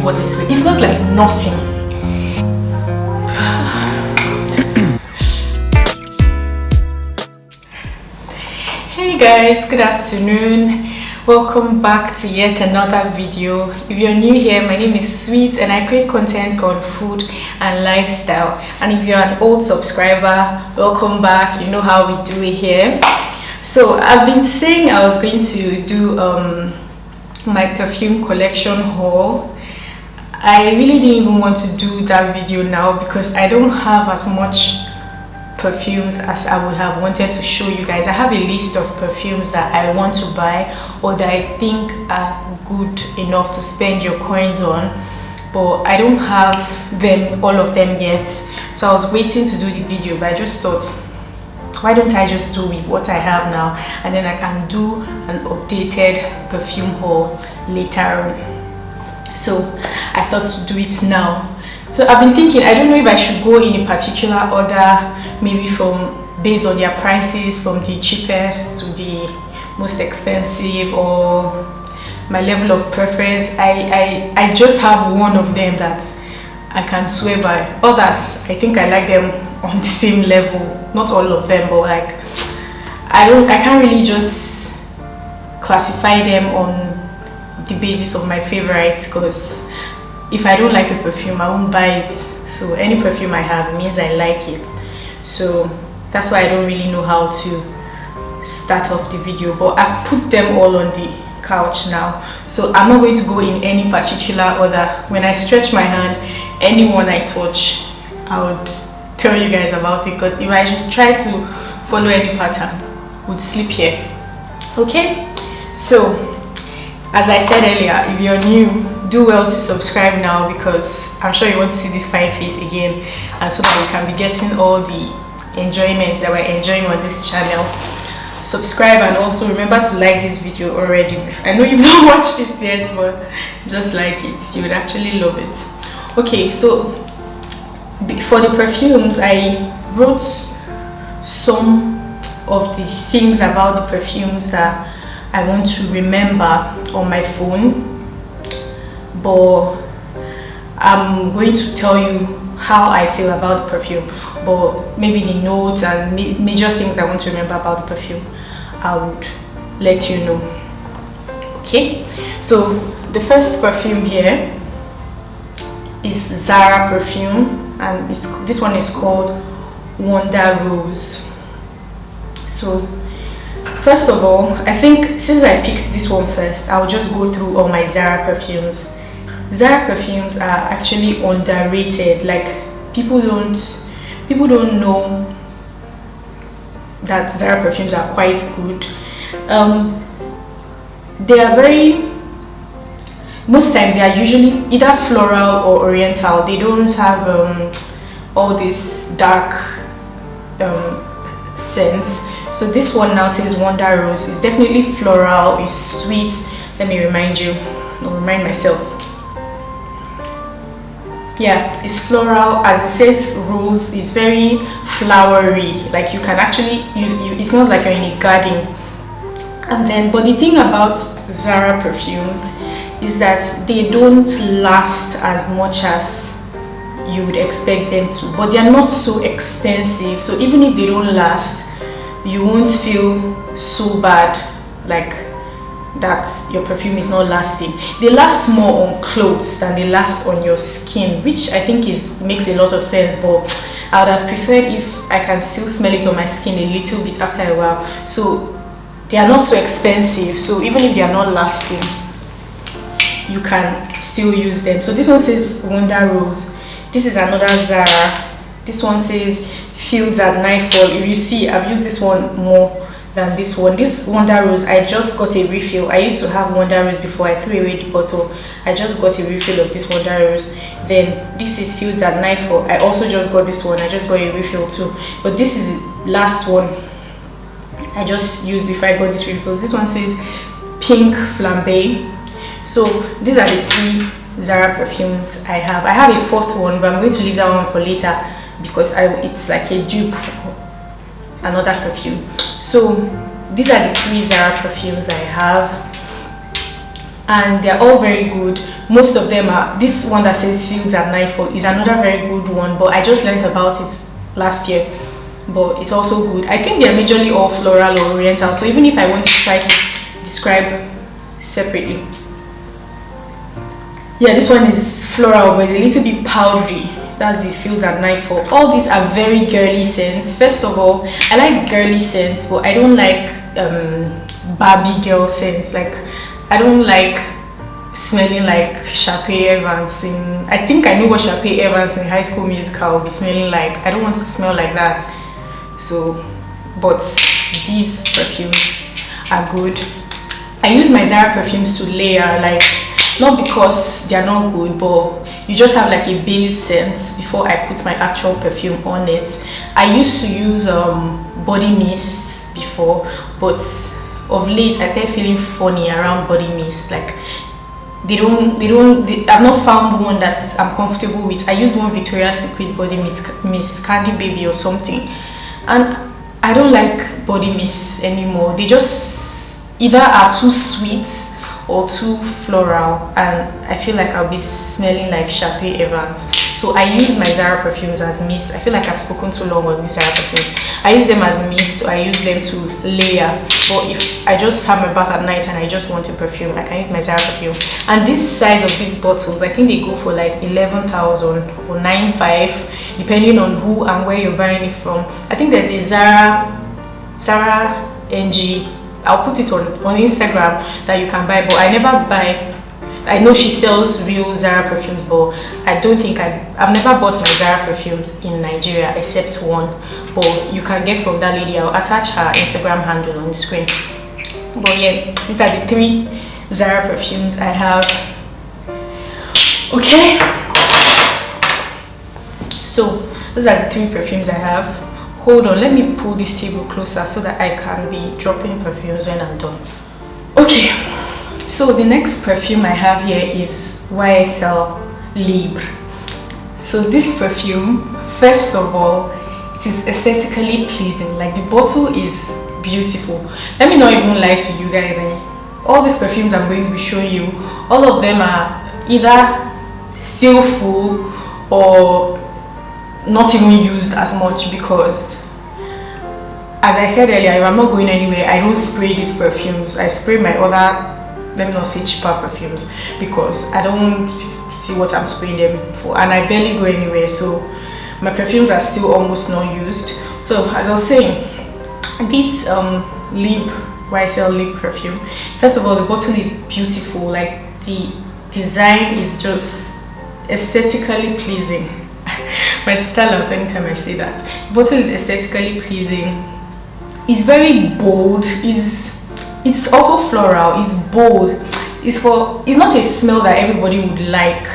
what it smells. It smells like nothing. Hey guys, good afternoon. Welcome back to yet another video. If you're new here, my name is Sweet and I create content on food and lifestyle. And if you're an old subscriber, welcome back. You know how we do it here. So I've been saying I was going to do my perfume collection haul. I really didn't even want to do that video now because I don't have as much perfumes as I would have wanted to show you guys. I have a list of perfumes that I want to buy or that I think are good enough to spend your coins on, but I don't have them, all of them yet. So I was waiting to do the video, but I just thought, why don't I just do with what I have now, and then I can do an updated perfume haul later on. So I thought to do it now. So I've been thinking, I don't know if I should go in a particular order, maybe based on their prices, from the cheapest to the most expensive, or my level of preference. I just have one of them that I can swear by. Others, I think I like them on the same level. Not all of them, but like I can't really just classify them on the basis of my favorites, because if I don't like a perfume, I won't buy it. So any perfume I have means I like it. So that's why I don't really know how to start off the video, but I've put them all on the couch now. So I'm not going to go in any particular order. When I stretch my hand, anyone I touch, I would tell you guys about it, because if I should try to follow any pattern, I would sleep here. Okay? So as I said earlier, if you're new, do well to subscribe now, because I'm sure you want to see this fine face again, and so that we can be getting all the enjoyments that we're enjoying on this channel. Subscribe, and also remember to like this video already. I know you've not watched it yet, but just like it, you would actually love it. Okay, so for the perfumes, I wrote some of the things about the perfumes that I want to remember on my phone, but I'm going to tell you how I feel about the perfume, but maybe the notes and major things I want to remember about the perfume, I would let you know. Okay, so the first perfume here is Zara perfume, and this one is called Wonder Rose. So first of all, I think since I picked this one first, I'll just go through all my Zara perfumes. Zara perfumes are actually underrated. Like people don't know that Zara perfumes are quite good. They are most times they are usually either floral or oriental. They don't have all this dark scents. So this one now says Wonder Rose. It's definitely floral, it's sweet. Let me remind myself. Yeah, it's floral. As it says rose, it's very flowery. Like you can actually, it smells like you're in a garden. And then, but the thing about Zara perfumes is that they don't last as much as you would expect them to. But they're not so expensive. So even if they don't last, you won't feel so bad like that your perfume is not lasting. They last more on clothes than they last on your skin, which I think makes a lot of sense, but I would have preferred if I can still smell it on my skin a little bit after a while. So they are not so expensive, so even if they are not lasting, you can still use them. So this one says Wonder Rose. This is another Zara. This one says Fields at Nightfall. If you see, I've used this one more than this one. This Wonder Rose, I just got a refill. I used to have Wonder Rose before I threw away the bottle. I just got a refill of this Wonder Rose. Then this is Fields at Nightfall. I also just got this one. I just got a refill too. But this is the last one I just used before I got this refill. This one says Pink Flambe. So these are the 3 Zara perfumes I have. I have a 4th one, but I'm going to leave that one for later because it's like a dupe for another perfume. So these are the 3 Zara perfumes I have. and they're all very good. Most of them are, this one that says Fields at Nightfall is another very good one, but I just learned about it last year, but it's also good. I think they're majorly all floral or oriental, so even if I want to try to describe separately, yeah, this one is floral but it's a little bit powdery. That's the Fields at Nightfall. All these are very girly scents. First of all, I like girly scents, but I don't like Barbie girl scents. Like, I don't like smelling like Sharpay Evans I think I know what Sharpay Evans in High School Musical will be smelling like. I don't want to smell like that. So, but these perfumes are good. I use my Zara perfumes to layer, like, not because they're not good, but you just have like a base scent before I put my actual perfume on it. I used to use body mist before, but of late I started feeling funny around body mist. Like, I've not found one that I'm comfortable with. I use one Victoria's Secret body mist, Candy Baby or something, and I don't like body mist anymore. They just either are too sweet or too floral, and I feel like I'll be smelling like Sharpay Evans. So I use my Zara perfumes as mist. I feel like I've spoken too long on these Zara perfumes. I use them as mist, or I use them to layer. But if I just have my bath at night and I just want a perfume, I can use my Zara perfume. And this size of these bottles, I think they go for like 11,000 or 9,500, depending on who and where you're buying it from. I think there's a Zara NG. I'll put it on Instagram that you can buy, but I never buy. I know she sells real Zara perfumes, but I don't think I've never bought my Zara perfumes in Nigeria except one. But you can get from that lady. I'll attach her Instagram handle on the screen. But yeah, these are the 3 Zara perfumes I have. Okay, so those are the 3 perfumes I have. Hold on, let me pull this table closer so that I can be dropping perfumes when I'm done. Okay, so the next perfume I have here is YSL Libre. So this perfume, first of all, it is aesthetically pleasing. Like, the bottle is beautiful. Let me not even lie to you guys. All these perfumes I'm going to be showing you, all of them are either still full or not even used as much, because as I said earlier, if I'm not going anywhere, I don't spray these perfumes. I spray my other, let me not say cheaper perfumes, because I don't see what I'm spraying them for, and I barely go anywhere, so my perfumes are still almost not used. So as I was saying, this Libre, YSL Libre perfume, first of all, the bottle is beautiful. Like, the design is just aesthetically pleasing. My sister loves anytime I say that. The bottle is aesthetically pleasing. It's very bold. It's also floral. It's bold. It's not a smell that everybody would like.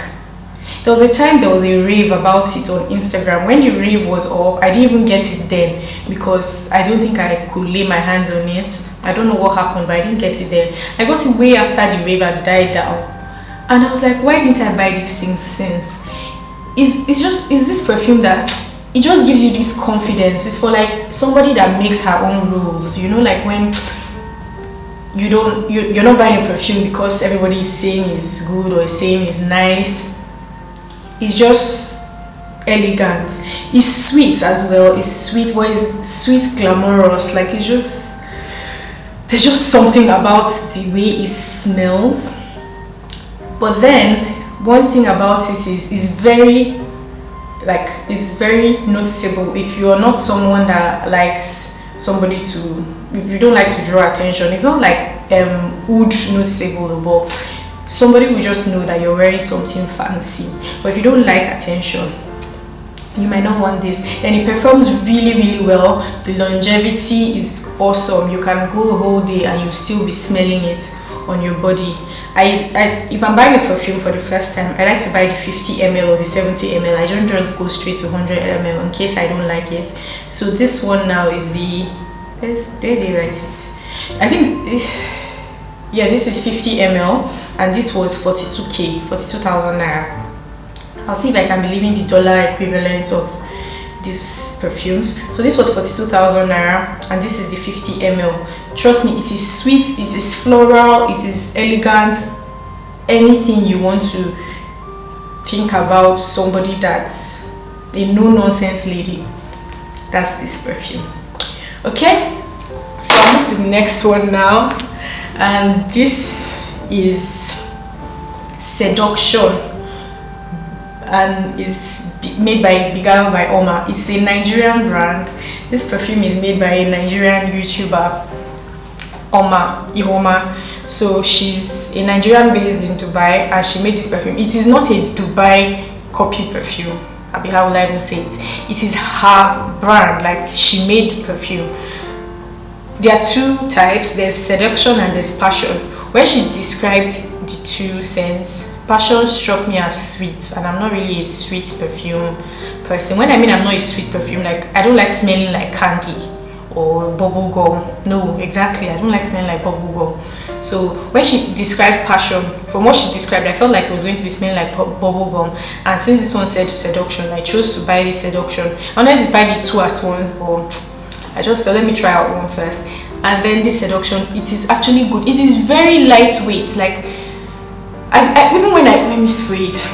There was a time there was a rave about it on Instagram. When the rave was off, I didn't even get it then, because I don't think I could lay my hands on it. I don't know what happened, but I didn't get it then. I got it way after the rave had died down, and I was like, why didn't I buy this thing since? Is this perfume that it just gives you this confidence. It's for like somebody that makes her own rules, you know, like when you're not buying a perfume because everybody is saying it's good or is saying it's nice. It's just elegant. It's sweet as well. It's sweet, but it's sweet glamorous. Like, it's just, there's just something about the way it smells. But then one thing about it is it's very noticeable. If you're not someone that likes somebody to, if you don't like to draw attention, it's not like oud noticeable, but somebody will just know that you're wearing something fancy. But if you don't like attention, you might not want this. And it performs really, really well. The longevity is awesome. You can go a whole day and you'll still be smelling it on your body. If I'm buying a perfume for the first time, I like to buy the 50 ml or the 70 ml. I don't just go straight to 100 ml in case I don't like it. So this one now is the, where they write it? I think, yeah, this is 50 ml and this was 42,000 naira. I'll see if I can be leaving the dollar equivalent of these perfumes. So this was 42,000 naira and this is the 50 ml. Trust me, it is sweet, it is floral, it is elegant. anything you want to think about somebody that's a no-nonsense lady, that's this perfume. Okay, so I'll move to the next one now, and this is Seduction, and is made by Omar. It's a Nigerian brand. This perfume is made by a Nigerian YouTuber, Omar, Ihoma. So she's a Nigerian based in Dubai, and she made this perfume. It is not a Dubai copy perfume. How will I even say it? It is her brand, like she made the perfume. There are two types, there's Seduction and there's Passion. When she described the two scents, Passion struck me as sweet, and I'm not really a sweet perfume person. When I mean I'm not a sweet perfume, like I don't like smelling like candy or bubble gum. No, exactly, I don't like smelling like bubble gum. So when she described Passion, from what she described, I felt like it was going to be smelling like bubble gum. And since this one said Seduction, I chose to buy the Seduction. I wanted to buy the two at once, but I just felt, let me try out one first. And then this Seduction, it is actually good. It is very lightweight. Like even when let me spray it,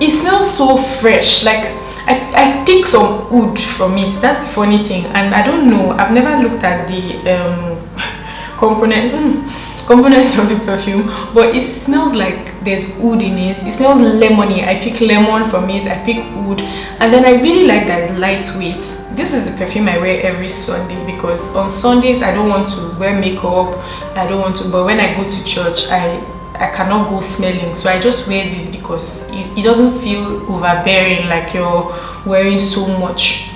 it smells so fresh. Like I pick some wood from it. That's the funny thing. And I don't know, I've never looked at the components of the perfume, but it smells like there's wood in it. It smells lemony. I pick lemon from it, I pick wood, and then I really like that it's lightweight. This is the perfume I wear every Sunday, because on Sundays I don't want to wear makeup, I don't want to, but when I go to church I cannot go smelling, so I just wear this because it doesn't feel overbearing like you're wearing so much.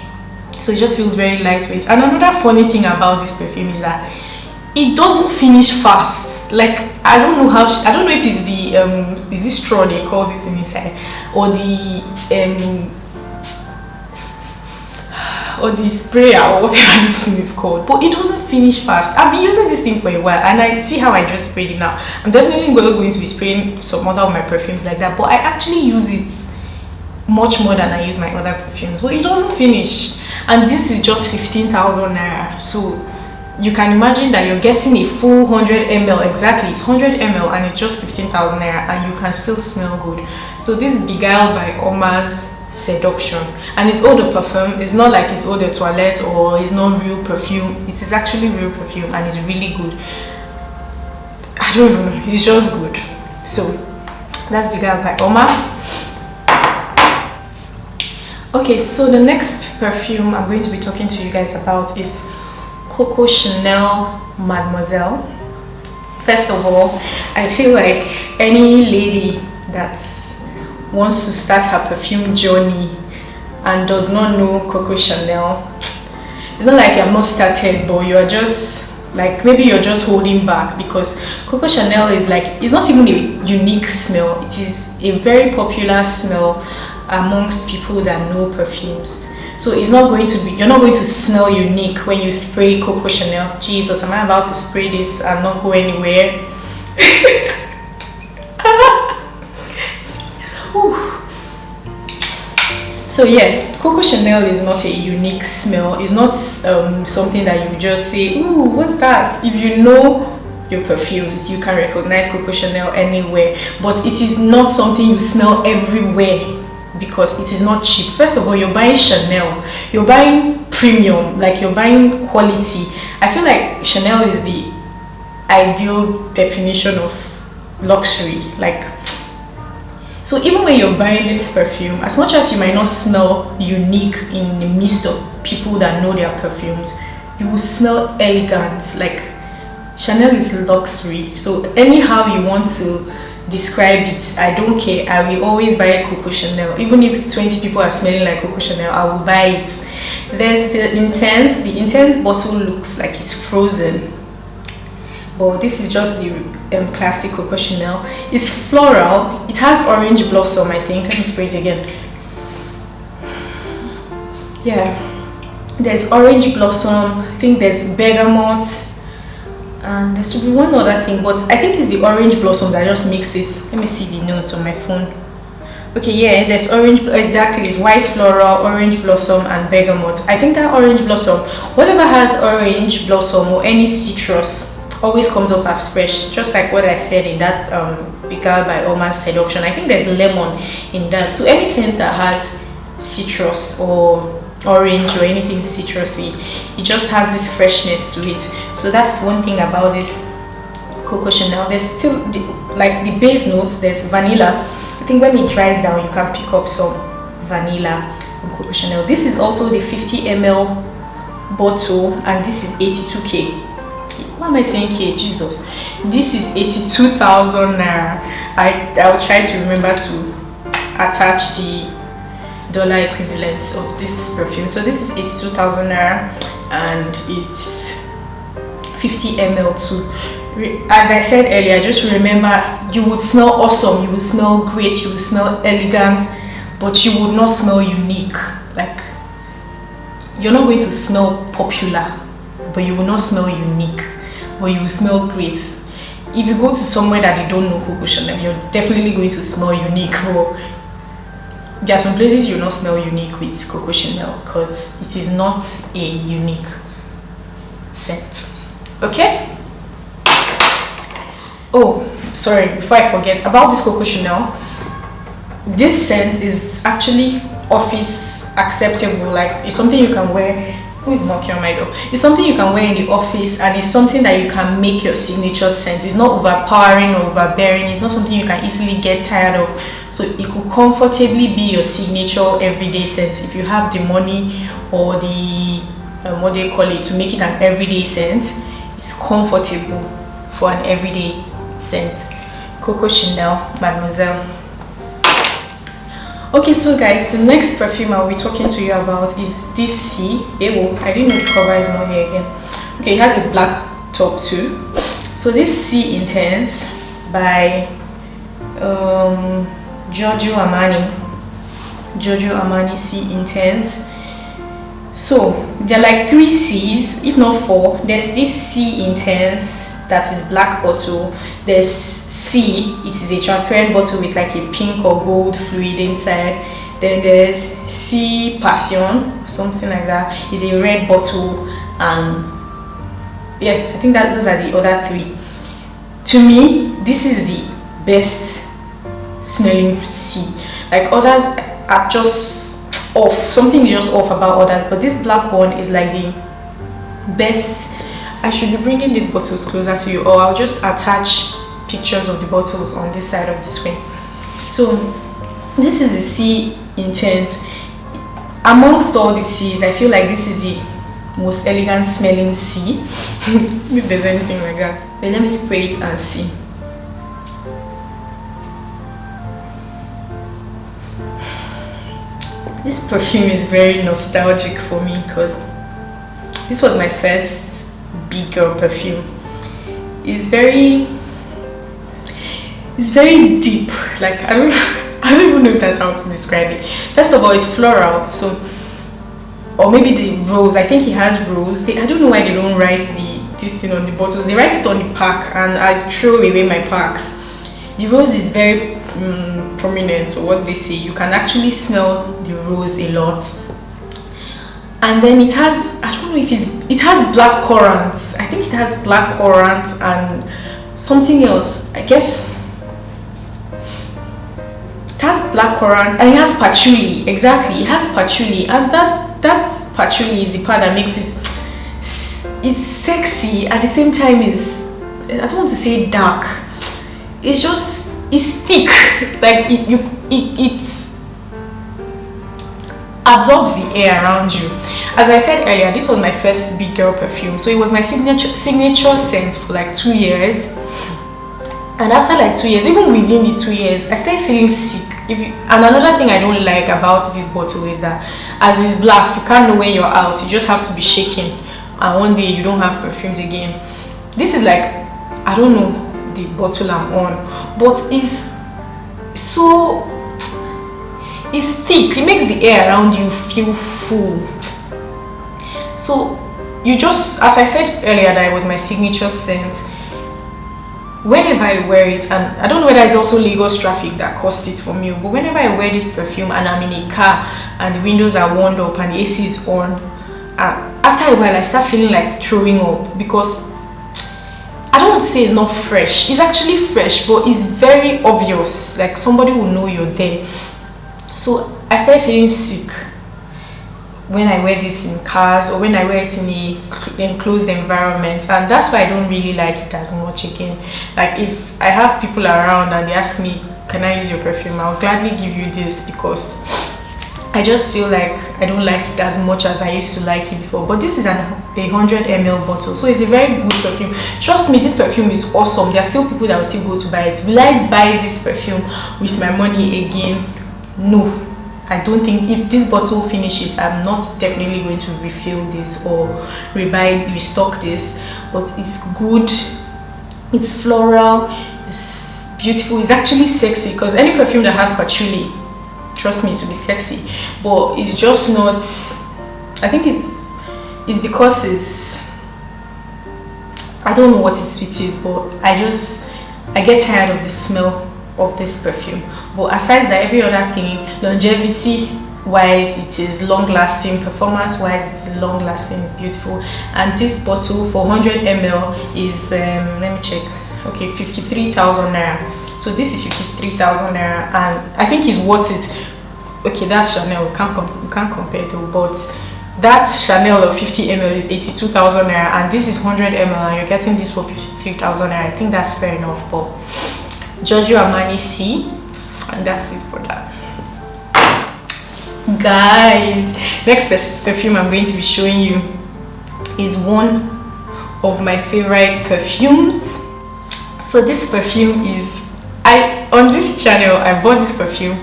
So it just feels very lightweight. And another funny thing about this perfume is that it doesn't finish fast. Like I don't know how I don't know if it's the is this straw they call this thing inside, or the sprayer, or whatever this thing is called, but it doesn't finish fast. I've been using this thing for a while, and I see how I just sprayed it now. I'm definitely going to be spraying some other of my perfumes like that, but I actually use it much more than I use my other perfumes, but it doesn't finish. And this is just 15,000 naira, so you can imagine that you're getting a full 100 ml. Exactly, it's 100 ml and it's just 15,000 naira, and you can still smell good. So this is Beguiled by Omar's Seduction, and it's eau de parfum. It's not like it's eau de toilette or it's not real perfume. It is actually real perfume, and it's really good. I don't even know, it's just good. So that's Beguiled by Omar. Okay, so the next perfume I'm going to be talking to you guys about is Coco Chanel Mademoiselle. First of all, I feel like any lady that wants to start her perfume journey and does not know Coco Chanel, it's not like you have not started, but you are just like, maybe you're just holding back, because Coco Chanel is like, it's not even a unique smell, it is a very popular smell amongst people that know perfumes. So it's not going to be, you're not going to smell unique when you spray Coco Chanel. Jesus, am I about to spray this and not go anywhere? So yeah, Coco Chanel is not a unique smell. It's not something that you just say, ooh, what's that? If you know your perfumes, you can recognize Coco Chanel anywhere, but it is not something you smell everywhere, because it is not cheap. First of all, you're buying Chanel, you're buying premium, like you're buying quality. I feel like Chanel is the ideal definition of luxury. Like, so even when you're buying this perfume, as much as you might not smell unique in the midst of people that know their perfumes, you will smell elegant. Like, Chanel is luxury. So anyhow you want to describe it, I don't care, I will always buy Coco Chanel. Even if 20 people are smelling like Coco Chanel, I will buy it. There's the intense bottle looks like it's frozen, but this is just the classic Coco Chanel. It's floral, it has orange blossom, I think. Let me spray it again. Yeah, there's orange blossom, I think there's bergamot, and there should be one other thing, but I think it's the orange blossom that just makes it. Let me see the notes on my phone. Okay, yeah, there's orange, exactly, it's white floral, orange blossom, and bergamot. I think that orange blossom, whatever has orange blossom or any citrus, always comes off as fresh, just like what I said in that Baccarat by Omar's Seduction. I think there's lemon in that. So any scent that has citrus or orange or anything citrusy, it just has this freshness to it. So that's one thing about this Coco Chanel. There's still like the base notes, there's vanilla. I think when it dries down you can pick up some vanilla from Coco Chanel. This is also the 50 ml bottle, and this is 82k. Why am I saying K? Jesus, this is 82,000 naira. I'll try to remember to attach the dollar equivalents of this perfume. So this is 82,000 naira, and it's 50 ml too. As I said earlier, just remember, you would smell awesome, you would smell great, you would smell elegant, but you would not smell unique. Like, you're not going to smell popular, but you will not smell unique, but you will smell great. If you go to somewhere that they don't know Coco Chanel, you're definitely going to smell unique. Or there are some places you will not smell unique with Coco Chanel because it is not a unique scent. Okay? Oh, sorry, before I forget about this Coco Chanel, this scent is actually office acceptable. Like, it's something you can wear. Who is knocking on my door? It's something you can wear in the office, and it's something that you can make your signature scent. It's not overpowering or overbearing. It's not something you can easily get tired of. So it could comfortably be your signature everyday scent if you have the money or the what do you call it, to make it an everyday scent. It's comfortable for an everyday scent. Coco Chanel, Mademoiselle. Okay, so guys, the next perfume I'll be talking to you about is this C. I didn't know the cover is not here again. Okay, it has a black top too. So this C Intense by Giorgio Armani C Intense. So there are like 3 C's, if not 4. There's this C Intense that is black bottle. There's C, it is a transparent bottle with like a pink or gold fluid inside. Then there's C Passion, something like that, is a red bottle. And yeah, I think that those are the other 3. To me, this is the best smelling C. Like, others are just off, something is just off about others, but this black one is like the best. I should be bringing these bottles closer to you, or I'll just attach pictures of the bottles on this side of the screen. So this is the C Intense. Amongst all the C's, I feel like this is the most elegant smelling C. If there's anything like that. But let me spray it and see. This perfume is very nostalgic for me because this was my first big girl perfume. It's very deep. Like, I don't even know if that's how to describe it. First of all, it's floral, so, or maybe the rose. I think it has rose. I don't know why they don't write this thing on the bottles. They write it on the pack, and I throw away my packs. The rose is very prominent, so what they say, you can actually smell the rose a lot. And then it has, I don't know if it has black currants. I think it has black currants and something else. I guess it has black currant and it has patchouli. Exactly, it has patchouli, and that patchouli is the part that makes it's sexy at the same time. Is, I don't want to say dark. It's just, it's thick. Like it absorbs the air around you. As I said earlier, this was my first big girl perfume, so it was my signature scent for like 2 years. And after like 2 years, even within the 2 years, I started feeling sick. And another thing I don't like about this bottle is that as it's black, you can't know when you're out. You just have to be shaking, and one day you don't have perfumes again. This is like, I don't know the bottle I'm on, but it's thick. It makes the air around you feel full. So you just, as I said earlier, that it was my signature scent. Whenever I wear it, and I don't know whether it's also Lagos traffic that caused it for me, but whenever I wear this perfume and I'm in a car and the windows are wound up and the AC is on, after a while I start feeling like throwing up, because I don't want to say it's not fresh. It's actually fresh, but it's very obvious. Like somebody will know you're there. So I started feeling sick when I wear this in cars or when I wear it in a enclosed environment, and that's why I don't really like it as much again. Like if I have people around and they ask me, can I use your perfume, I'll gladly give you this, because I just feel like I don't like it as much as I used to like it before. But this is a 100 ml bottle, so it's a very good perfume. Trust me, this perfume is awesome. There are still people that will still go to buy it. Will I buy this perfume with my money again? No, I don't think. If this bottle finishes, I'm not definitely going to refill this or restock this. But it's good, it's floral, it's beautiful, it's actually sexy, because any perfume that has patchouli, trust me, to be sexy. But it's just not, I think it's because it's, I don't know what it's with it, but I get tired of the smell of this perfume. But aside that, every other thing, longevity wise, it is long lasting, performance wise, it's long lasting, it's beautiful. And this bottle for 100 ml is let me check, okay, 53,000 naira. So this is 53,000 naira, and I think it's worth it. Okay, that's Chanel, we can't compare it, but that Chanel of 50 ml is 82,000 naira, and this is 100 ml, and you're getting this for 53,000 naira. I think that's fair enough. But Giorgio Armani C, and that's it for that. Guys, next perfume I'm going to be showing you is one of my favorite perfumes. So this perfume is, on this channel, I bought this perfume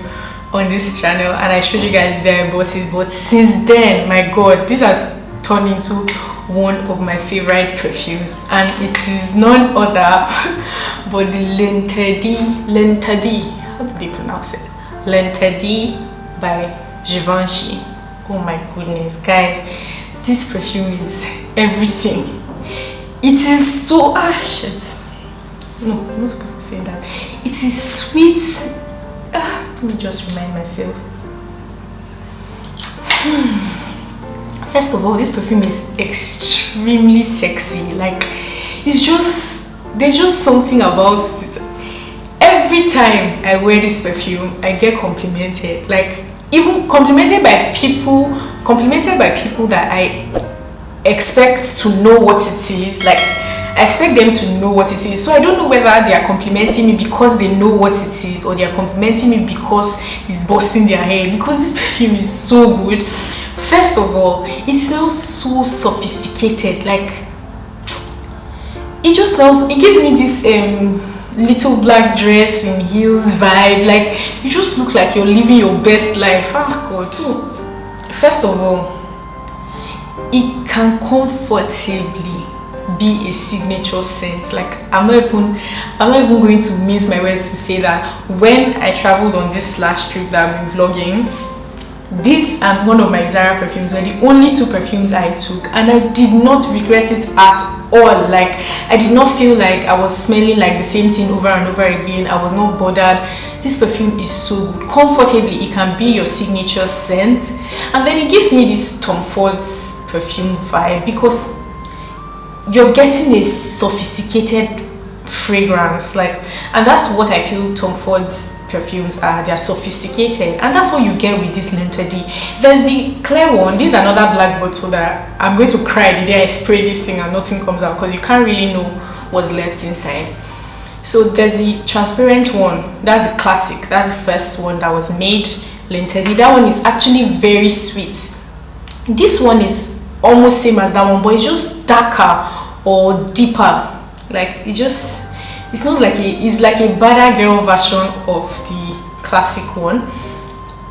on this channel and I showed you guys there I bought it, but since then, my god, this has turned into one of my favorite perfumes, and it is none other but the L'Interdit, how do they pronounce it? L'Interdit by Givenchy. Oh my goodness, guys, this perfume is everything. It is so shit. No, I'm not supposed to say that. It is sweet. Let me just remind myself. First of all, this perfume is extremely sexy. Like, it's just, there's just something about it. Every time I wear this perfume, I get complimented. Like, even complimented by people that I expect to know what it is. Like, I expect them to know what it is. So I don't know whether they are complimenting me because they know what it is, or they are complimenting me because it's busting their head, because this perfume is so good. First of all, it smells so sophisticated. Like, it just smells, it gives me this little black dress and heels vibe. Like, you just look like you're living your best life. God. So first of all, it can comfortably be a signature scent. Like, I'm not even going to mince my words to say that when I traveled on this last trip that I've been vlogging, this and one of my Zara perfumes were the only two perfumes I took, and I did not regret it at all. Like, I did not feel like I was smelling like the same thing over and over again. I was not bothered. This perfume is so good. Comfortably, it can be your signature scent, and then it gives me this Tom Ford's perfume vibe, because you're getting a sophisticated fragrance. Like, and that's what I feel Tom Ford's perfumes are. They're sophisticated, and that's what you get with this L'Interdit. There's the clear one. This is another black bottle that I'm going to cry the day I spray this thing and nothing comes out, because you can't really know what's left inside. So there's the transparent one. That's the classic. That's the first one that was made, L'Interdit. That one is actually very sweet. This one is almost same as that one, but it's just darker or deeper. Like, it smells like it's like a badder girl version of the classic one.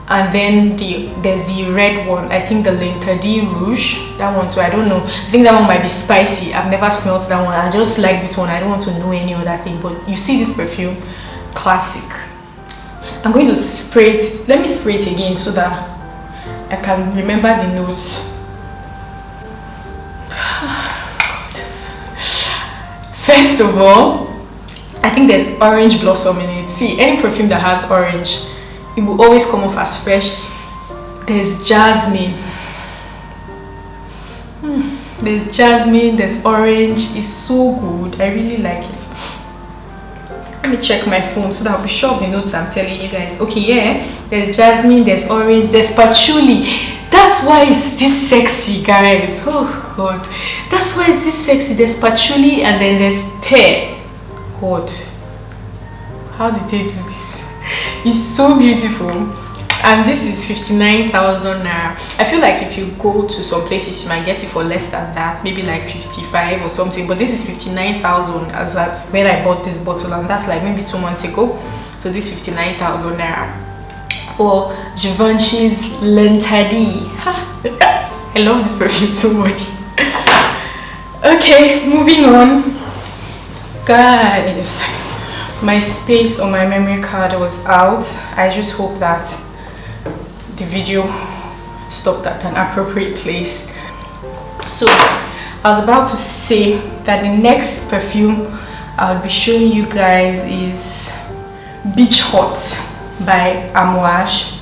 And then there's the red one, I think the L'Interdit Rouge. That one too, I don't know, I think that one might be spicy. I've never smelled that one. I just like this one. I don't want to know any other thing. But you see this perfume, classic. I'm going to spray it. Let me spray it again so that I can remember the notes. First of all, I think there's orange blossom in it. See, any perfume that has orange, it will always come off as fresh. There's jasmine. There's jasmine, there's orange. It's so good. I really like it. Let me check my phone so that I'll be sure of the notes I'm telling you guys. Okay, yeah. There's jasmine, there's orange, there's patchouli. That's why it's this sexy, guys. Oh god. That's why it's this sexy. There's patchouli and then there's pear. God. How did they do this? It's so beautiful. And this is 59,000 naira. I feel like if you go to some places you might get it for less than that, maybe like 55 or something, but this is 59,000 as that's when I bought this bottle, and that's like maybe 2 months ago. So this 59,000 naira for Givenchy's L'Interdit. I love this perfume so much. Okay, moving on, guys. My space on my memory card was out. I just hope that the video stopped at an appropriate place. So I was about to say that the next perfume I'll be showing you guys is Beach Hot by Amouage.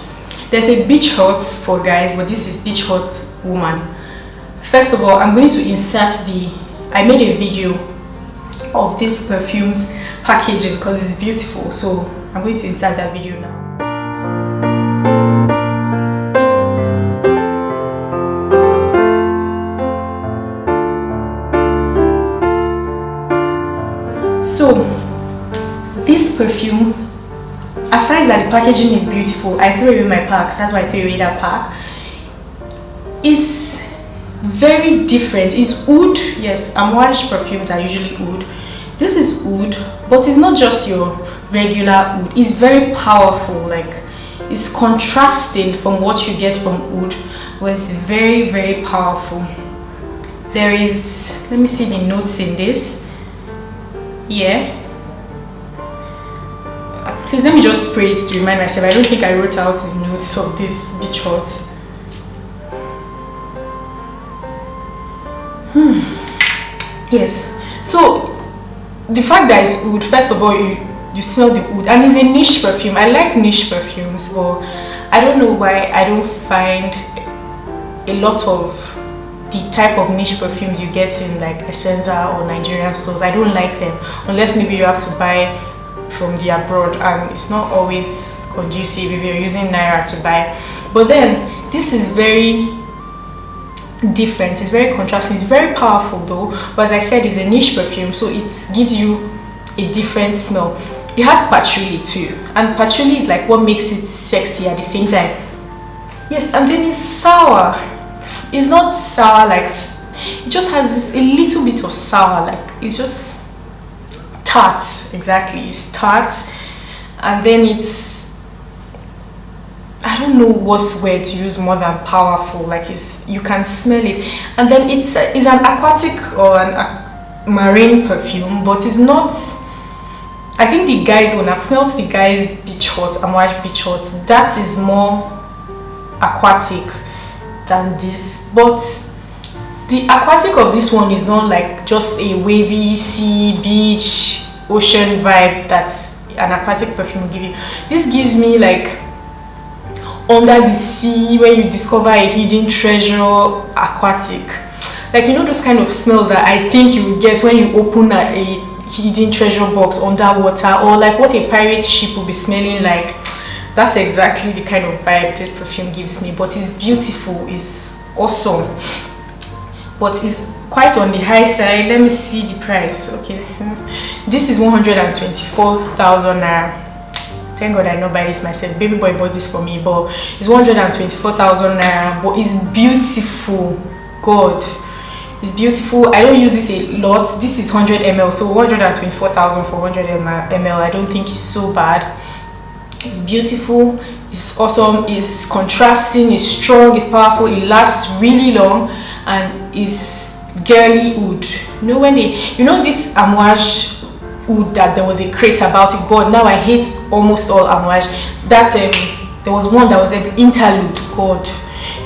There's a Beach Hot for guys, but this is Beach Hot woman. First of all, I'm going to insert I made a video of this perfume's packaging because it's beautiful, so I'm going to insert that video now. So this perfume, aside that the packaging is beautiful, I threw away my packs. That's why I threw away that pack. It's very different. It's oud. Yes, Amouage perfumes are usually oud. This is oud, but it's not just your regular oud. It's very powerful. Like, it's contrasting from what you get from oud, but it's very, very powerful. There is, let me see the notes in this. Yeah, please let me just spray it to remind myself. I don't think I wrote out the notes of this Beach Hot. Yes, so the fact that it's oud, first of all, you smell the oud, and it's a niche perfume. I like niche perfumes, but I don't know why I don't find a lot of the type of niche perfumes you get in like Essenza or Nigerian stores. I don't like them, unless maybe you have to buy from the abroad, and it's not always conducive if you're using Naira to buy. But then this is very different. It's very contrasting. It's very powerful though, but as I said, it's a niche perfume, so it gives you a different smell. It has patchouli too, and patchouli is like what makes it sexy at the same time. Yes, and then it's sour. It's not sour like, it just has this, a little bit of sour, like it's just tart. Exactly, it's tart, and then it's, I don't know what's word to use more than powerful. Like, it's, you can smell it, and then it's an aquatic or an marine perfume, but it's not. I think the guys, when I've smelled the guys Beach Hot, Amouage Beach Hot, that is more aquatic than this. But the aquatic of this one is not like just a wavy sea, beach, ocean vibe that an aquatic perfume will give you. This gives me like under the sea, when you discover a hidden treasure, aquatic. Like, you know, those kind of smells that I think you will get when you open a hidden treasure box underwater, or like what a pirate ship will be smelling like. That's exactly the kind of vibe this perfume gives me. But it's beautiful, it's awesome, but it's quite on the high side. Let me see the price. Okay, this is 124,000 naira. Thank God I know buy this myself. Baby boy bought this for me, but it's 124,000 naira. But it's beautiful. God, it's beautiful. I don't use this a lot. This is 100 ml, so 124,000 for 100 ml. I don't think it's so bad. It's beautiful, it's awesome, it's contrasting, it's strong, it's powerful, it lasts really long, and it's girly oud. You know, when this Amouage oud that there was a craze about it. God, now I hate almost all Amouage. That there was one that was an interlude. God,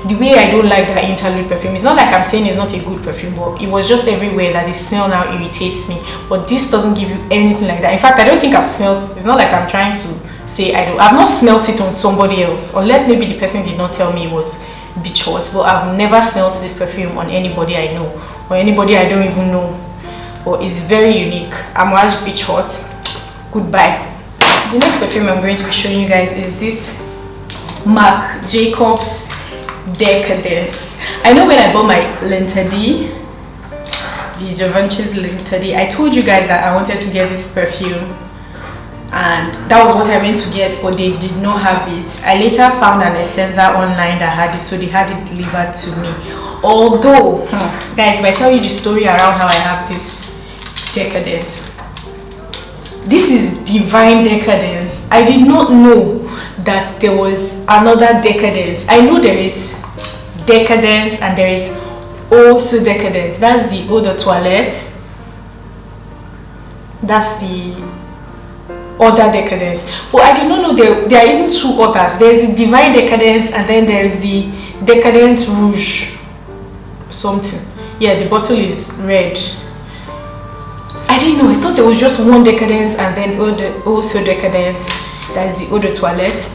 the way I don't like that interlude perfume. It's not like I'm saying it's not a good perfume, but it was just everywhere that the smell now irritates me. But this doesn't give you anything like that. In fact, I don't think I've smelled. It's not like I'm trying to say I've not smelt it on somebody else, unless maybe the person did not tell me it was Beach Hot, but I've never smelt this perfume on anybody I know or anybody I don't even know, but it's very unique. Amouage Beach Hot. Goodbye. The next perfume I'm going to be showing you guys is this Marc Jacobs Decadence. I know when I bought my L'Interdit, the Givenchy L'Interdit, I told you guys that I wanted to get this perfume, and that was what I went to get, but they did not have it. I later found an essenza online that had it, so they had it delivered to me. Although, guys, if I tell you the story around how I have this Decadence, this is divine Decadence. I did not know that there was another Decadence. I know there is Decadence and there is also Decadence. That's the eau de toilette. That's the other Decadence. But I did not know there are even two others. There's the divine Decadence and then there is the Decadence Rouge something. Yeah, the bottle is red. I didn't know. I thought there was just one Decadence and then also Decadence. That's the eau de toilette.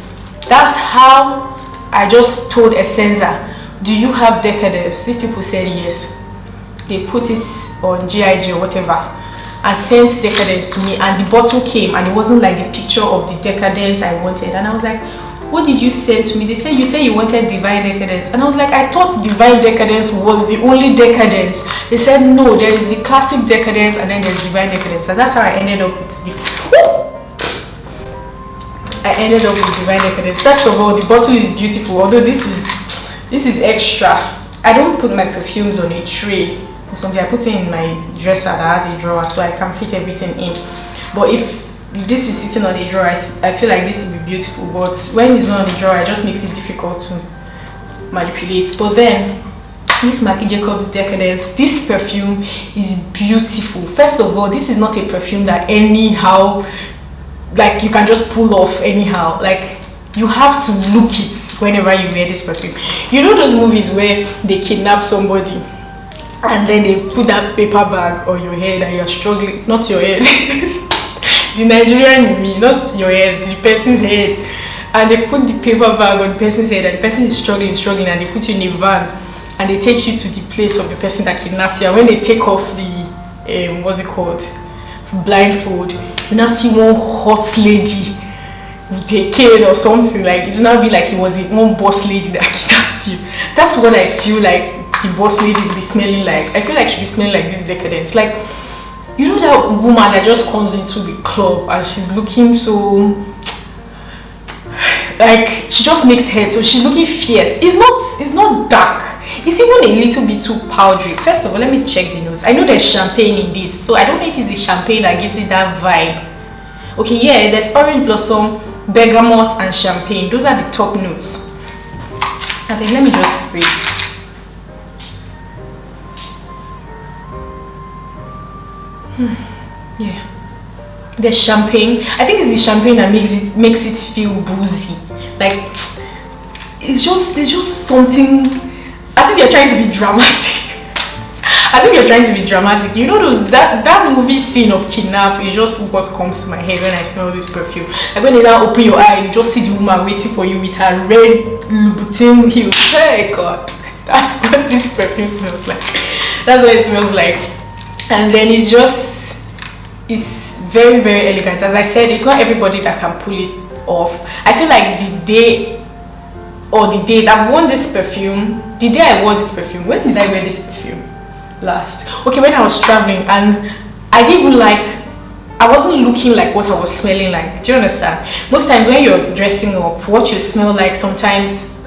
That's how I just told Essenza, do you have Decadence? These people said yes. They put it on GIG or whatever and sent Decadence to me, and the bottle came and it wasn't like the picture of the Decadence I wanted, and I was like, what did you send to me? They said you wanted divine Decadence, and I was like, I thought divine Decadence was the only Decadence. They said no, there is the classic Decadence and then there's divine Decadence, and that's how I ended up with divine Decadence. First of all, the bottle is beautiful, although this is extra. I don't put my perfumes on a tray or something. I put it in my dresser that has a drawer so I can fit everything in. But if this is sitting on a drawer, I feel like this would be beautiful, but when it's not on the drawer, it just makes it difficult to manipulate. But then this Marc Jacobs Decadence, this perfume is beautiful. First of all, this is not a perfume that anyhow, like, you can just pull off anyhow. Like, you have to look it whenever you wear this perfume. You know those movies where they kidnap somebody and then they put that paper bag on your head and you're struggling, not your head, the Nigerian in me, not your head, the person's head, and they put the paper bag on the person's head and the person is struggling and they put you in a van and they take you to the place of the person that kidnapped you, and when they take off the what's it called, blindfold, you now see one hot lady with a cane or something. Like, it will now be like it was one boss lady that kidnapped you. That's what I feel like the boss lady will be smelling like. I feel like she'll be smelling like this Decadence. Like, you know that woman that just comes into the club and she's looking so, like, she just makes head, so she's looking fierce. It's not dark. It's even a little bit too powdery. First of all, let me check the notes. I know there's champagne in this, so I don't know if it's the champagne that gives it that vibe. Okay, yeah, there's orange blossom, bergamot, and champagne. Those are the top notes. And then let me just spray it. Yeah, there's champagne. I think it's the champagne that makes it feel boozy. Like, it's just something, as if you're trying to be dramatic. As if you're trying to be dramatic. You know that movie scene of Kidnap is just what comes to my head when I smell this perfume. Like, when you now open your eye, you just see the woman waiting for you with her red Louboutin heels. Hey God, that's what this perfume smells like. That's what it smells like. And then it's very, very elegant. As I said, it's not everybody that can pull it off. I feel like the days I've worn this perfume, the day I wore this perfume, when did I wear this perfume last? Okay, when I was traveling, and I wasn't looking like what I was smelling like. Do you understand? Most times when you're dressing up, what you smell like sometimes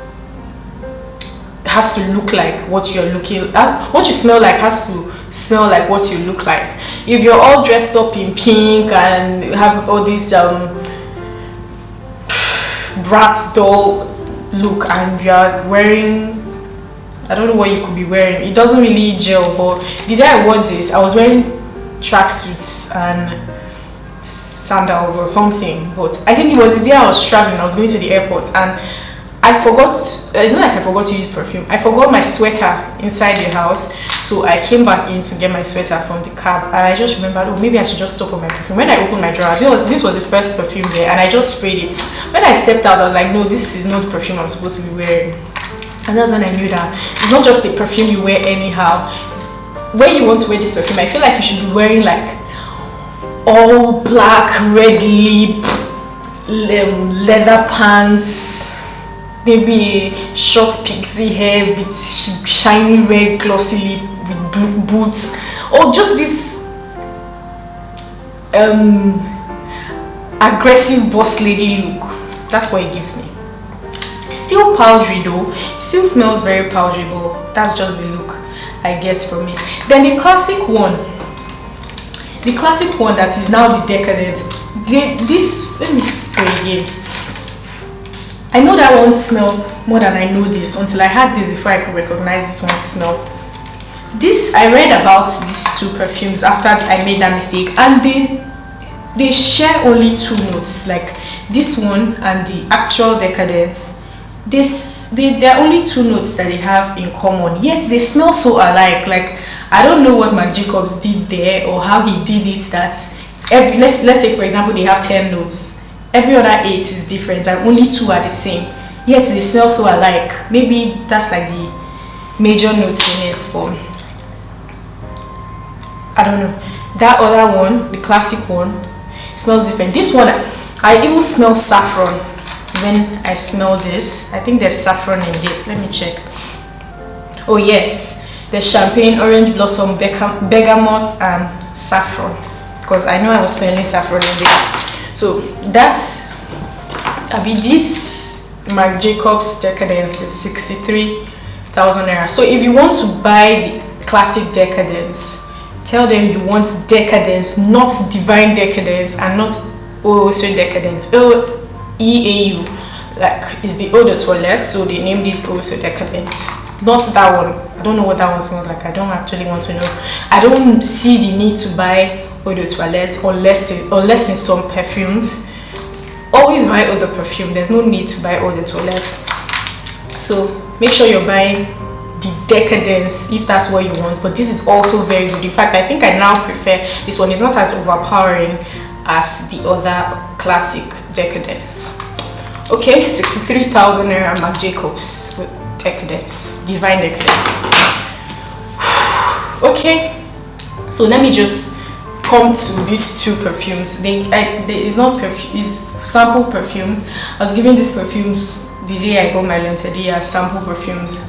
has to look like what you're looking at. What you smell like has to smell like what you look like. If you're all dressed up in pink and have all these Bratz doll look and you're wearing, I don't know what you could be wearing, it doesn't really gel. But the day I wore this, I was wearing tracksuits and sandals or something. But I think it was the day I was traveling. I was going to the airport and I forgot, it's not like I forgot to use perfume. I forgot my sweater inside the house, so I came back in to get my sweater from the cab, and I just remembered, oh, maybe I should just stop on my perfume. When I opened my drawer, this was the first perfume there, and I just sprayed it. When I stepped out, I was like, no, this is not the perfume I'm supposed to be wearing. And that's when I knew that it's not just the perfume you wear anyhow. when you want to wear this perfume, I feel like you should be wearing like all black, red lip, leather pants, maybe a short pixie hair with shiny red glossy lip with blue boots, or just this aggressive boss lady look. That's what it gives me. Still powdery though, still smells very powdery, but that's just the look I get from it. Then the classic one that is now the Decadence. This, let me spray again. I know that one smell more than I know this, until I had this before I could recognize this one smell. This, I read about these two perfumes after I made that mistake, and they share only two notes, like this one and the actual Decadence. There are only two notes that they have in common, yet they smell so alike. Like, I don't know what Marc Jacobs did there, or how he did it, that let's say for example they have 10 notes, every other 8 is different and only 2 are the same, yet they smell so alike. Maybe that's like the major notes in it. For I don't know, that other one, the classic one, smells different. This one, I even smell saffron when I smell this. I think there's saffron in this. Let me check. Oh yes, there's champagne, orange blossom, bergamot, and saffron. Because I know I was smelling saffron in there. So that's this Marc Jacobs Decadence is 63,000 naira. So if you want to buy the classic Decadence, tell them you want Decadence, not Divine Decadence, and not also Decadence. EAU, like is the eau de toilette, so they named it also Decadence. Not that one. I don't know what that one smells like. I don't actually want to know. I don't see the need to buy eau de toilette unless in some perfumes. Always buy eau de perfume. There's no need to buy eau de toilette. So make sure you're buying the Decadence if that's what you want. But this is also very good. In fact, I think I now prefer this one. It's not as overpowering as the other classic Decadence. Okay, 63,000 naira Marc Jacobs with Decadence, Divine Decadence. Okay, so let me just come to these two perfumes. It's not perfume, it's sample perfumes. I was giving these perfumes the day I got my L'Interdit as sample perfumes,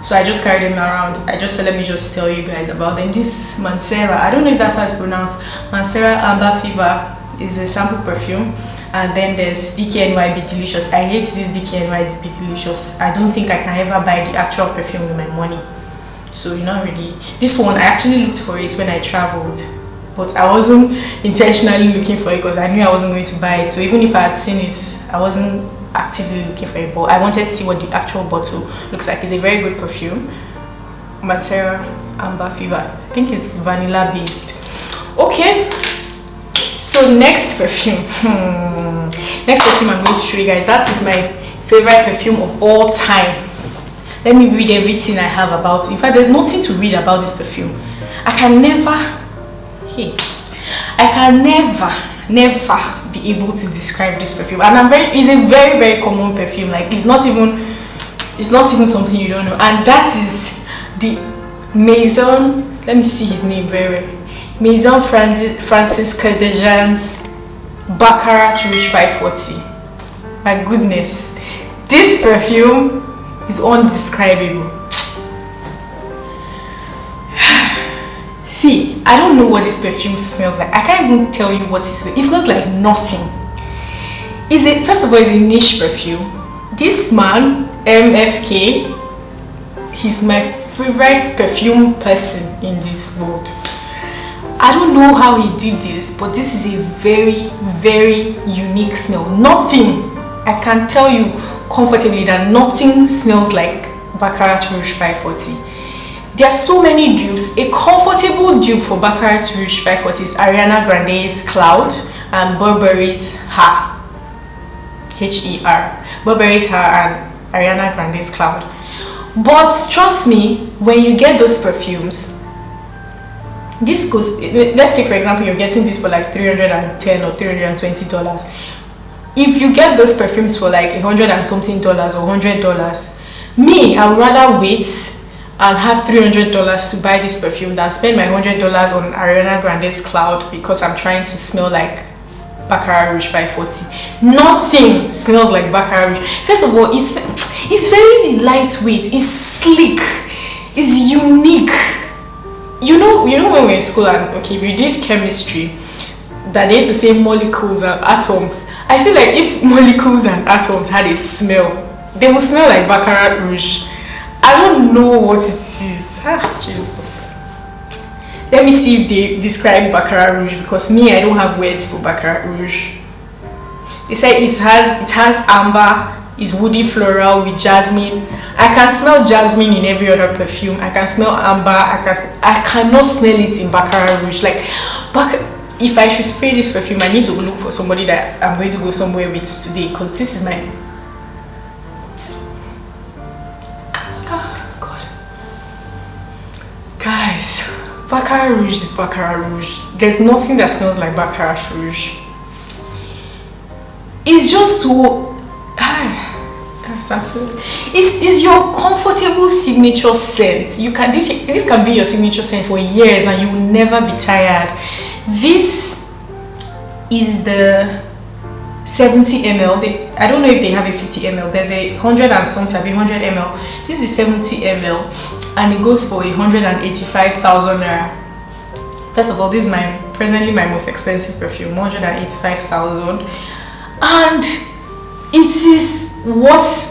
so I just carried them around. I just said, let me just tell you guys about them. This Mademoiselle, I don't know if that's how it's pronounced, Mademoiselle Amber Fever is a sample perfume. And then there's DKNY Be Delicious. I hate this DKNY Be Delicious. I don't think I can ever buy the actual perfume with my money. So not really. This one, I actually looked for it when I traveled, but I wasn't intentionally looking for it because I knew I wasn't going to buy it. So even if I had seen it, I wasn't actively looking for it, but I wanted to see what the actual bottle looks like. It's a very good perfume. Mademoiselle Amber Fever. I think it's vanilla based. Okay. So next perfume. Next perfume I'm going to show you guys. That is my favorite perfume of all time. Let me read everything I have about it. In fact, there's nothing to read about this perfume. I can never be able to describe this perfume. And it's a very, very common perfume. Like it's not even something you don't know. And that is the Maison, let me see his name very well. Maison Francis Cadejan's Baccarat Rouge 540. My goodness, this perfume is undescribable. See, I don't know what this perfume smells like. I can't even tell you what it smells. It smells like nothing. First of all, it's a niche perfume. This man, MFK, he's my favorite perfume person in this world. I don't know how he did this, but this is a very, very unique smell. Nothing, I can tell you comfortably that nothing smells like Baccarat Rouge 540. There are so many dupes. A comfortable dupe for Baccarat Rouge 540 is Ariana Grande's Cloud and Burberry's Her. H-E-R. Burberry's Her and Ariana Grande's Cloud. But trust me, when you get those perfumes, this goes, let's take for example you're getting this for like $310 or $320. If you get those perfumes for like $100 and something or $100, me, I would rather wait and have $300 to buy this perfume than spend my $100 on Ariana Grande's Cloud because I'm trying to smell like Baccarat Rouge 540. Nothing smells like Baccarat Rouge. First of all, it's very lightweight, it's sleek, it's unique. You know when we're in school and okay, we did chemistry, that they used to say molecules and atoms. I feel like if molecules and atoms had a smell, they would smell like Baccarat Rouge. I don't know what it is. Jesus. Let me see if they describe Baccarat Rouge, because me, I don't have words for Baccarat Rouge. They say it has amber, it's woody floral with jasmine. I can smell jasmine in every other perfume. I can smell amber. I cannot smell it in Baccarat Rouge. Like, if I should spray this perfume, I need to look for somebody that I'm going to go somewhere with today, because this is my... Guys, Baccarat Rouge is Baccarat Rouge. There's nothing that smells like Baccarat Rouge. It's just so... It's your comfortable signature scent. You can this can be your signature scent for years and you will never be tired. This is the 70 ml. I don't know if they have a 50 ml. There's a 100 and something, 100 ml. This is 70 ml. And it goes for 185,000 naira. First of all, this is presently my most expensive perfume, 185,000, and it is worth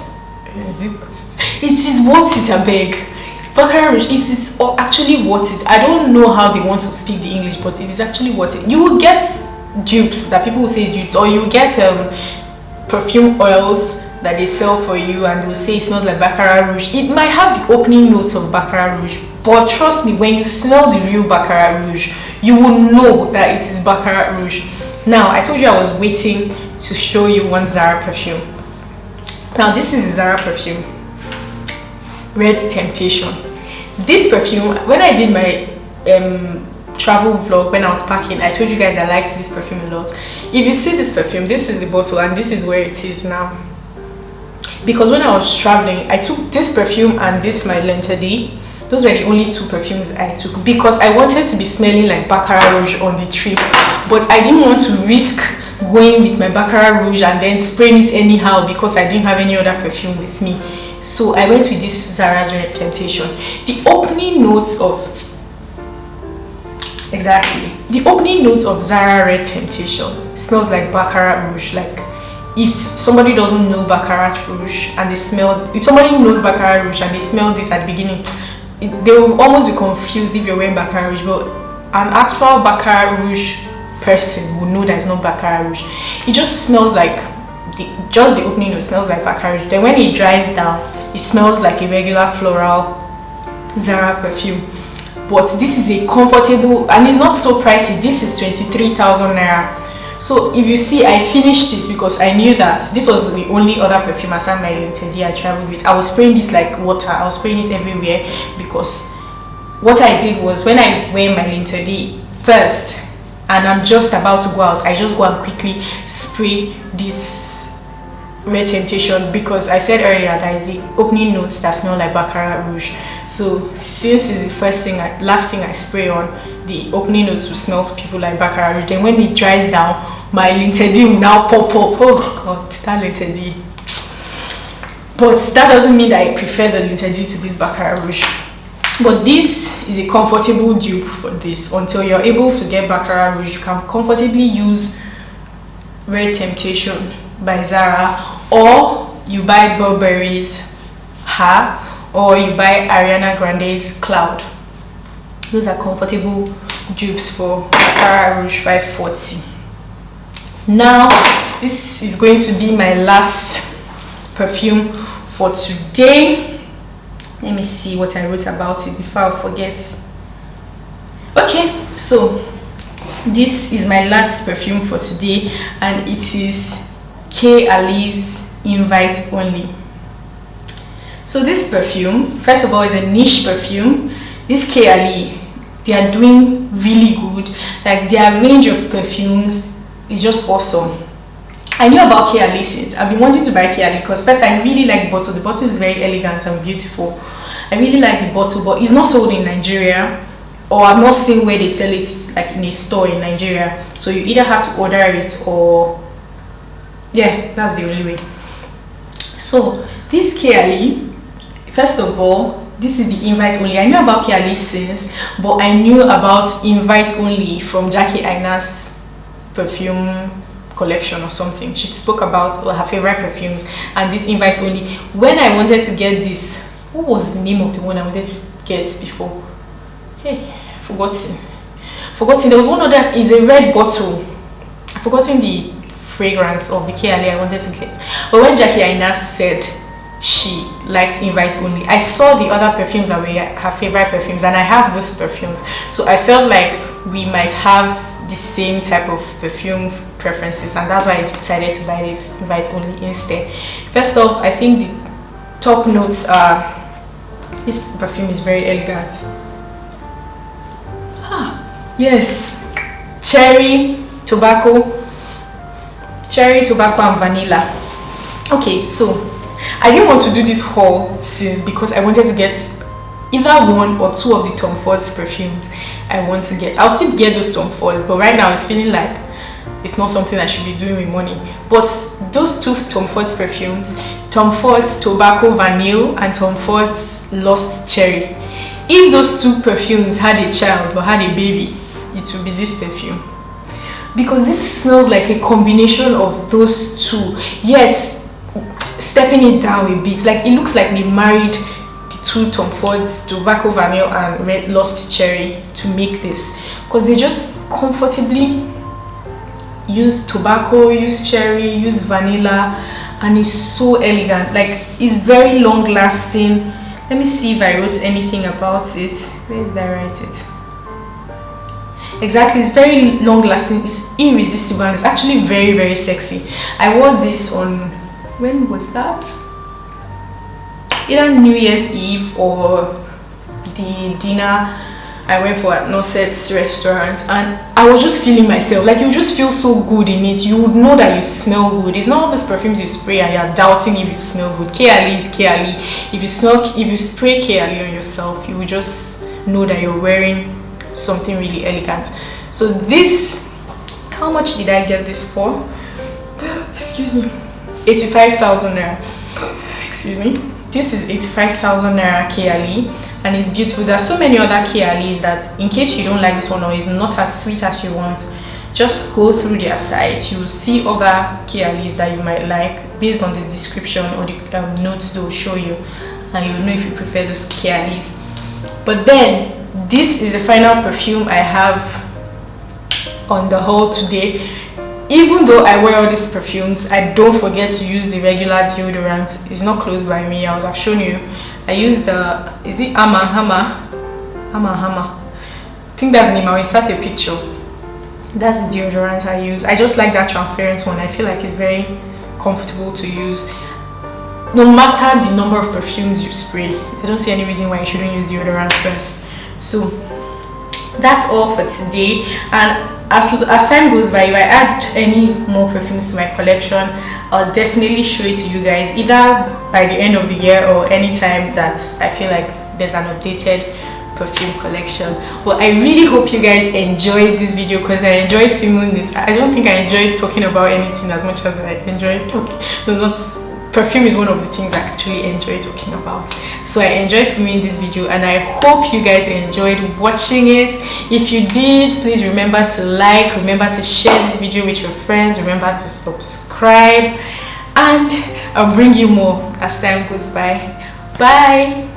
it. I beg. Baccarat Rouge, it is actually worth it. I don't know how they want to speak the English, but it is actually worth it. You will get dupes that people will say dupes, or you get perfume oils that they sell for you and will say it smells like Baccarat Rouge. It might have the opening notes of Baccarat Rouge, but trust me, when you smell the real Baccarat Rouge, you will know that it is Baccarat Rouge. Now, I told you I was waiting to show you one Zara perfume. Now, this is the Zara perfume, Red Temptation. This perfume, when I did my travel vlog, when I was packing, I told you guys I liked this perfume a lot. If you see this perfume, this is the bottle and this is where it is now. Because when I was traveling, I took this perfume and this my L'Interdit. Those were the only two perfumes I took because I wanted to be smelling like Baccarat Rouge on the trip, but I didn't want to risk going with my Baccarat Rouge and then spraying it anyhow because I didn't have any other perfume with me. So I went with this Zara's Red Temptation. The opening notes of Zara Red Temptation smells like Baccarat Rouge. Like, if somebody doesn't know Baccarat Rouge and if somebody knows Baccarat Rouge and they smell this at the beginning, they will almost be confused if you're wearing Baccarat Rouge, but an actual Baccarat Rouge person will know that it's not Baccarat Rouge. It just smells like the opening note smells like Baccarat Rouge. Then when it dries down, it smells like a regular floral Zara perfume. But this is a comfortable, and it's not so pricey. This is 23,000 naira. So if you see, I finished it because I knew that this was the only other perfume aside my L'Interdit I traveled with. I was spraying this like water. I was spraying it everywhere because what I did was when I wear my L'Interdit first and I'm just about to go out, I just go and quickly spray this Red Temptation because I said earlier that is the opening notes that smell like Baccarat Rouge. So since it's the last thing I spray on, the opening notes will smell to people like Baccarat Rouge. Then when it dries down, my L'Interdit will now pop up. Oh god, that L'Interdit. But that doesn't mean that I prefer the L'Interdit to this Baccarat Rouge. But this is a comfortable dupe for this. Until you're able to get Baccarat Rouge, you can comfortably use Red Temptation by Zara, or you buy Burberry's Her, or you buy Ariana Grande's Cloud. Those are comfortable dupes for Baccarat Rouge 540. Now, this is going to be my last perfume for today. Let me see what I wrote about it before I forget. Okay, so this is my last perfume for today, and it is Kayali's Invite Only. So this perfume, first of all, is a niche perfume. This Kayali, they are doing really good. Like, their range of perfumes is just awesome. I knew about Kayali since I've been wanting to buy Kayali because first I really like the bottle. The bottle is very elegant and beautiful, I really like the bottle, but it's not sold in Nigeria, or I've not seen where they sell it like in a store in Nigeria. So you either have to order it, or yeah, that's the only way. So this Kayali, first of all, this is the Invite Only. I knew about Kayali since, but I knew about Invite Only from Jackie Aina's perfume collection or something. She spoke about her favorite perfumes and this Invite Only. When I wanted to get this, what was the name of the one I wanted to get before? Hey, forgotten. There was one other, is a red bottle. I've forgotten the fragrance of the Kayali I wanted to get. But when Jackie Aina said she liked Invite Only, I saw the other perfumes that were her favorite perfumes, and I have those perfumes, so I felt like we might have the same type of perfume preferences, and that's why I decided to buy this Invite Only instead. First off, I think the top notes are, this perfume is very elegant. Yes, cherry, tobacco and vanilla. Okay, so I didn't want to do this haul because I wanted to get either one or two of the Tom Ford's perfumes I want to get. I'll still get those Tom Fords, but right now it's feeling like it's not something I should be doing with money. But those two Tom Ford's perfumes, Tom Ford's Tobacco Vanille and Tom Ford's Lost Cherry, if those two perfumes had a child or had a baby, it would be this perfume, because this smells like a combination of those two, yet stepping it down a bit. Like, it looks like they married the two Tom Fords, Tobacco Vanille and Lost Cherry, to make this, because they just comfortably use tobacco, use cherry, use vanilla, and it's so elegant. Like, it's very long lasting. Let me see if I wrote anything about it. Where did I write it? Exactly, it's very long lasting, it's irresistible, and it's actually very, very sexy. I wore this on, when was that? Either New Year's Eve or the dinner I went for at Norset's restaurant, and I was just feeling myself. Like, you just feel so good in it. You would know that you smell good. It's not all these perfumes you spray and you're doubting if you smell good. Kayali is Kayali. If you spray Kayali on yourself, you will just know that you're wearing something really elegant. So this, how much did I get this for? Excuse me, 85,000 naira. Excuse me. This is 85,000 naira Kayali, and it's beautiful. There's so many other Kayalis that, in case you don't like this one or it's not as sweet as you want, just go through their site. You will see other Kayalis that you might like based on the description or the notes they'll show you, and you'll know if you prefer those Kayalis. But then, this is the final perfume I have on the haul today. Even though I wear all these perfumes, I don't forget to use the regular deodorant. It's not close by me. I would have shown you. I use the, is it Ihoma? I think that's the name. I'll insert a picture. That's the deodorant I use. I just like that transparent one. I feel like it's very comfortable to use. No matter the number of perfumes you spray, I don't see any reason why you shouldn't use deodorant first. So that's all for today, and as time goes by, if I add any more perfumes to my collection, I'll definitely show it to you guys, either by the end of the year or anytime that I feel like there's an updated perfume collection. But I really hope you guys enjoyed this video, because I enjoyed filming it. I don't think I enjoyed talking about anything as much as I enjoyed talking. Perfume is one of the things I actually enjoy talking about. So I enjoyed filming this video, and I hope you guys enjoyed watching it. If you did, please remember to like, remember to share this video with your friends, remember to subscribe, and I'll bring you more as time goes by. Bye.